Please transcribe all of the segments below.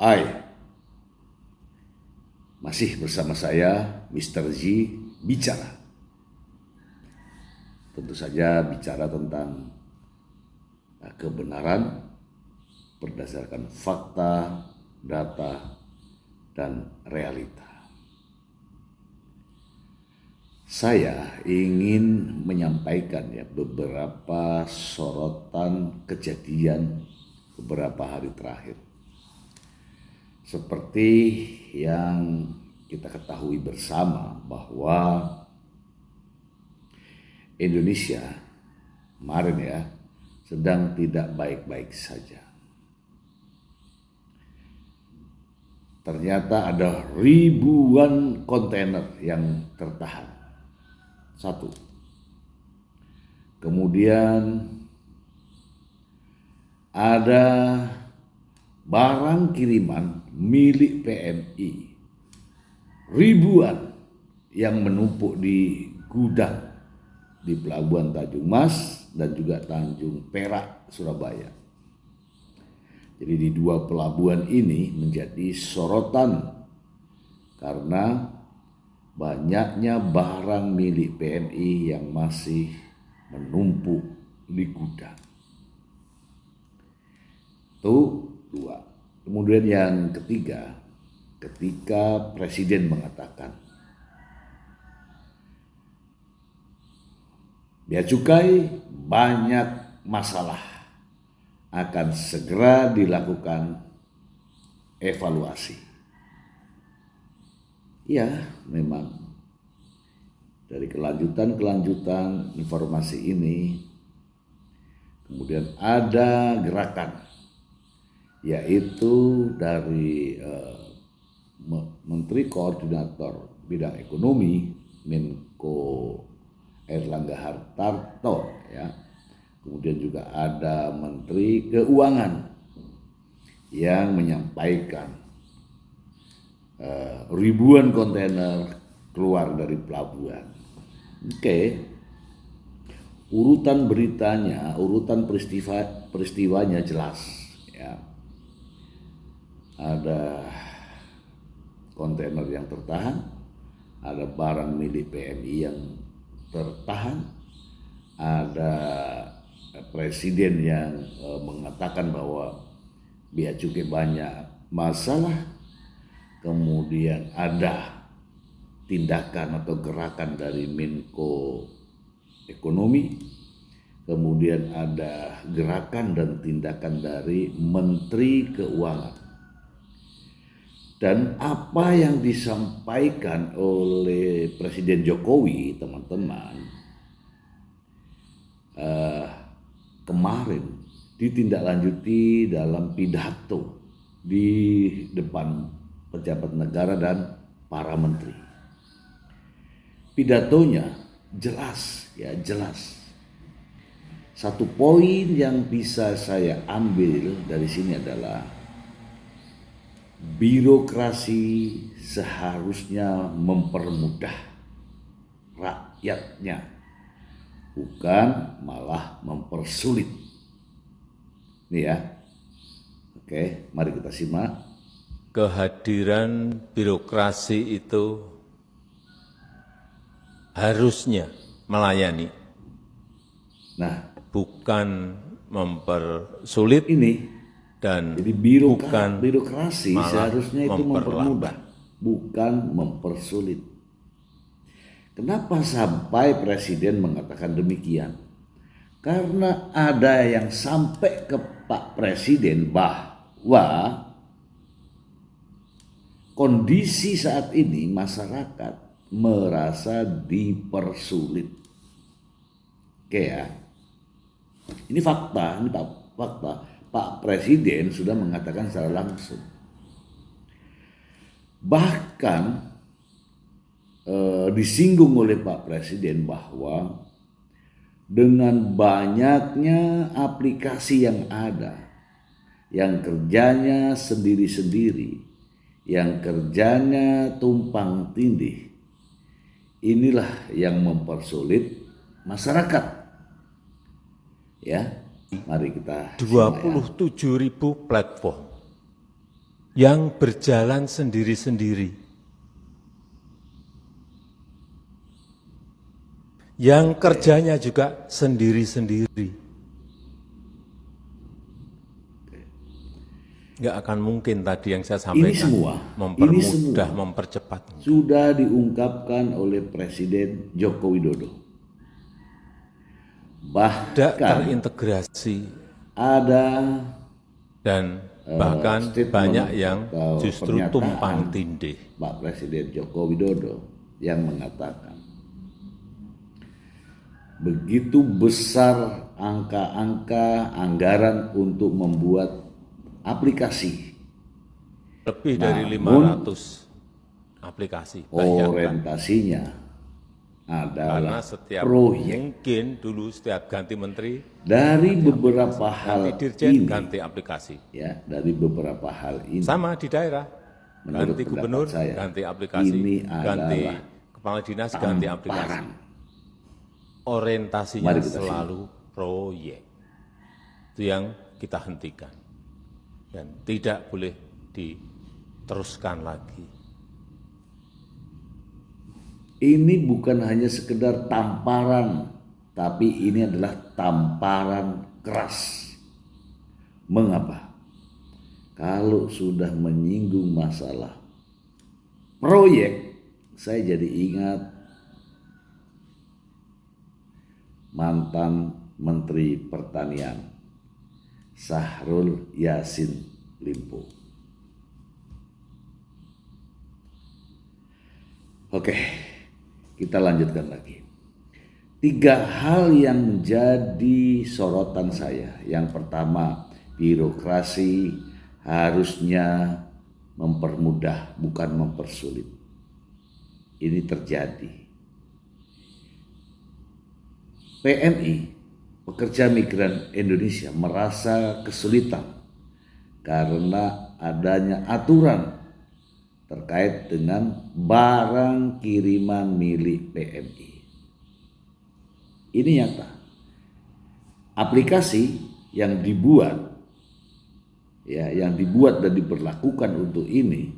Hai, masih bersama saya Mr. Z bicara. Tentu saja bicara tentang kebenaran berdasarkan fakta, data, dan realita. Saya ingin menyampaikan beberapa sorotan kejadian beberapa hari terakhir. Seperti yang kita ketahui bersama bahwa Indonesia kemarin sedang tidak baik-baik saja. Ternyata ada ribuan kontainer yang tertahan. Satu. Kemudian ada barang kiriman milik PMI ribuan yang menumpuk di gudang di Pelabuhan Tanjung Mas dan juga Tanjung Perak, Surabaya. Jadi di dua pelabuhan ini menjadi sorotan karena banyaknya barang milik PMI yang masih menumpuk di gudang. Itu dua. Kemudian yang ketiga, ketika Presiden mengatakan Bea Cukai banyak masalah, akan segera dilakukan evaluasi. Ya, memang dari kelanjutan informasi ini kemudian ada gerakan, yaitu dari Menteri Koordinator Bidang Ekonomi Menko Airlangga Hartarto, kemudian juga ada Menteri Keuangan yang menyampaikan ribuan kontainer keluar dari pelabuhan. Urutan beritanya, urutan peristiwanya jelas. Ada kontainer yang tertahan, ada barang milik PMI yang tertahan, ada presiden yang mengatakan bahwa bea cukai banyak masalah, kemudian ada tindakan atau gerakan dari Menko Ekonomi, kemudian ada gerakan dan tindakan dari Menteri Keuangan. Dan apa yang disampaikan oleh Presiden Jokowi, teman-teman, kemarin ditindaklanjuti dalam pidato di depan pejabat negara dan para menteri. Pidatonya jelas. Satu poin yang bisa saya ambil dari sini adalah birokrasi seharusnya mempermudah rakyatnya, bukan malah mempersulit. Ini ya. Oke, mari kita simak. Kehadiran birokrasi itu harusnya melayani, bukan mempersulit Ini dan jadi bukan birokrasi malah seharusnya itu mempermudah, memperlambat. bukan mempersulit. Kenapa sampai Presiden mengatakan demikian? Karena ada yang sampai ke Pak Presiden bahwa kondisi saat ini masyarakat merasa dipersulit. Ini fakta, fakta. Pak Presiden sudah mengatakan secara langsung. Bahkan disinggung oleh Pak Presiden bahwa dengan banyaknya aplikasi yang ada, yang kerjanya sendiri-sendiri, yang kerjanya tumpang tindih, inilah yang mempersulit masyarakat. Mari kita 27.000 platform yang berjalan sendiri-sendiri, yang kerjanya juga sendiri-sendiri. Nggak akan mungkin tadi yang saya sampaikan, semua, mempermudah, mempercepat. Sudah diungkapkan oleh Presiden Joko Widodo. Tidak Bahkan terintegrasi ada dan bahkan statement banyak yang atau justru pernyataan tumpang tindih. Pak Presiden Joko Widodo yang mengatakan begitu besar angka-angka anggaran untuk membuat aplikasi, Lebih dari namun 500 aplikasi. Bayangkan. orientasinya Karena adalah setiap proyek. mungkin dulu setiap ganti menteri, Dari beberapa hal ganti dirjen, ini, ganti aplikasi. ya, dari beberapa hal ini, Sama di daerah, menurut ganti pendapat gubernur, saya, ganti aplikasi, ini ganti adalah kepala dinas, ganti aplikasi. tamparan. Orientasinya Mari kita selalu proyek. Itu yang kita hentikan. Dan tidak boleh diteruskan lagi. Ini bukan hanya sekedar tamparan, tapi ini adalah tamparan keras. Mengapa? Kalau sudah menyinggung masalah proyek, saya jadi ingat mantan Menteri Pertanian Syahrul Yassin Limpo. Oke, kita lanjutkan lagi. 3 hal yang menjadi sorotan saya. Yang pertama, birokrasi harusnya mempermudah, bukan mempersulit. Ini terjadi. PMI, Pekerja Migran Indonesia, merasa kesulitan karena adanya aturan terkait dengan barang kiriman milik PMI. Ini nyata. Aplikasi yang dibuat dan diberlakukan untuk ini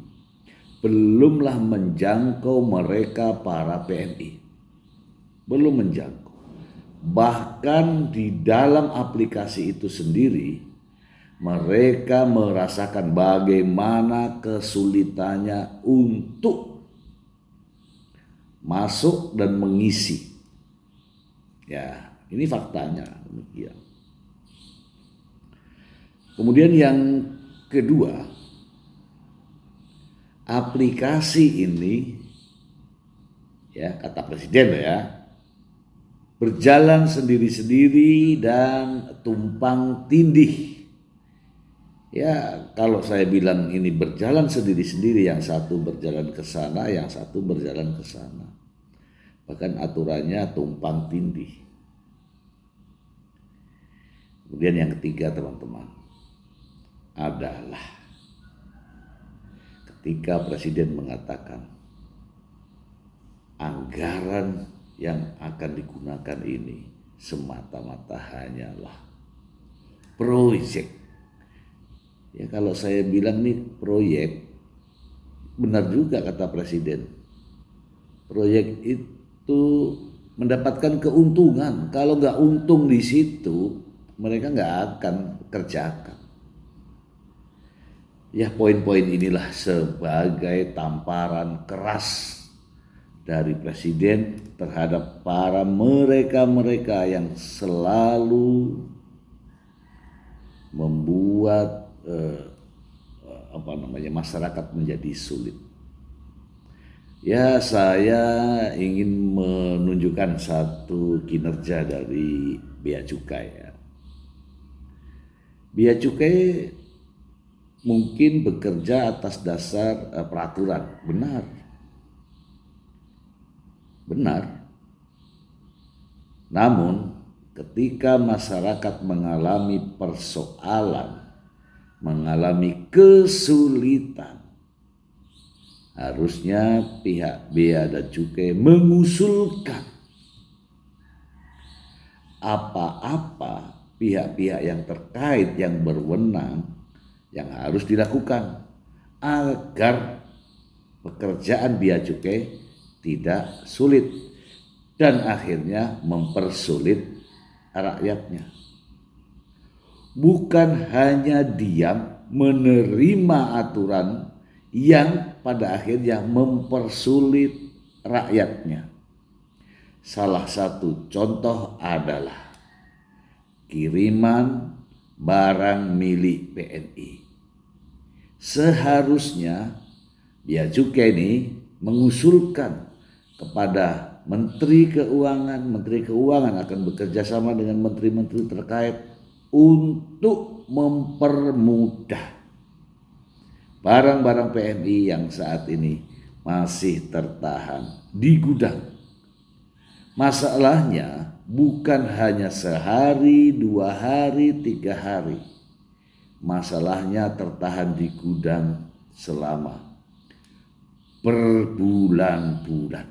belumlah menjangkau mereka para PMI. Belum menjangkau. Bahkan di dalam aplikasi itu sendiri mereka merasakan bagaimana kesulitannya untuk masuk dan mengisi. Ya, ini faktanya demikian. Kemudian yang kedua, aplikasi ini, ya kata Presiden ya, berjalan sendiri-sendiri dan tumpang tindih. Ya, kalau saya bilang ini berjalan sendiri-sendiri, yang satu berjalan ke sana, yang satu berjalan ke sana. Bahkan aturannya tumpang tindih. Kemudian yang ketiga, teman-teman, adalah ketika Presiden mengatakan anggaran yang akan digunakan ini semata-mata hanyalah proyek. Ya, kalau saya bilang nih proyek, benar juga kata Presiden. Proyek itu mendapatkan keuntungan. Kalau nggak untung di situ, mereka nggak akan kerjakan. Ya, poin-poin inilah sebagai tamparan keras dari Presiden terhadap para mereka-mereka yang selalu membuat masyarakat menjadi sulit. Ya, saya ingin menunjukkan satu kinerja dari Bea Cukai ya. Bea Cukai mungkin bekerja atas dasar peraturan, benar. Namun ketika masyarakat mengalami persoalan, mengalami kesulitan, harusnya pihak Bea dan Cukai mengusulkan apa-apa pihak-pihak yang terkait, yang berwenang, yang harus dilakukan agar pekerjaan bea cukai tidak sulit dan akhirnya mempersulit rakyatnya. Bukan hanya diam menerima aturan yang pada akhirnya mempersulit rakyatnya. Salah satu contoh adalah kiriman barang milik PNI. Seharusnya bea cukai ini mengusulkan kepada Menteri Keuangan akan bekerja sama dengan menteri-menteri terkait untuk mempermudah barang-barang PNI yang saat ini masih tertahan di gudang. Masalahnya bukan hanya sehari, 2 hari, 3 hari. Masalahnya tertahan di gudang selama berbulan-bulan.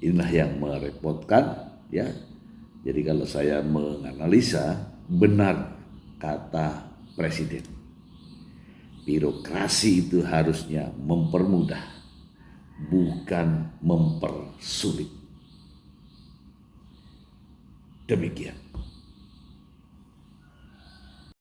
Inilah yang merepotkan, ya. Jadi kalau saya menganalisa, benar kata Presiden. Birokrasi itu harusnya mempermudah, bukan mempersulit. Demikian.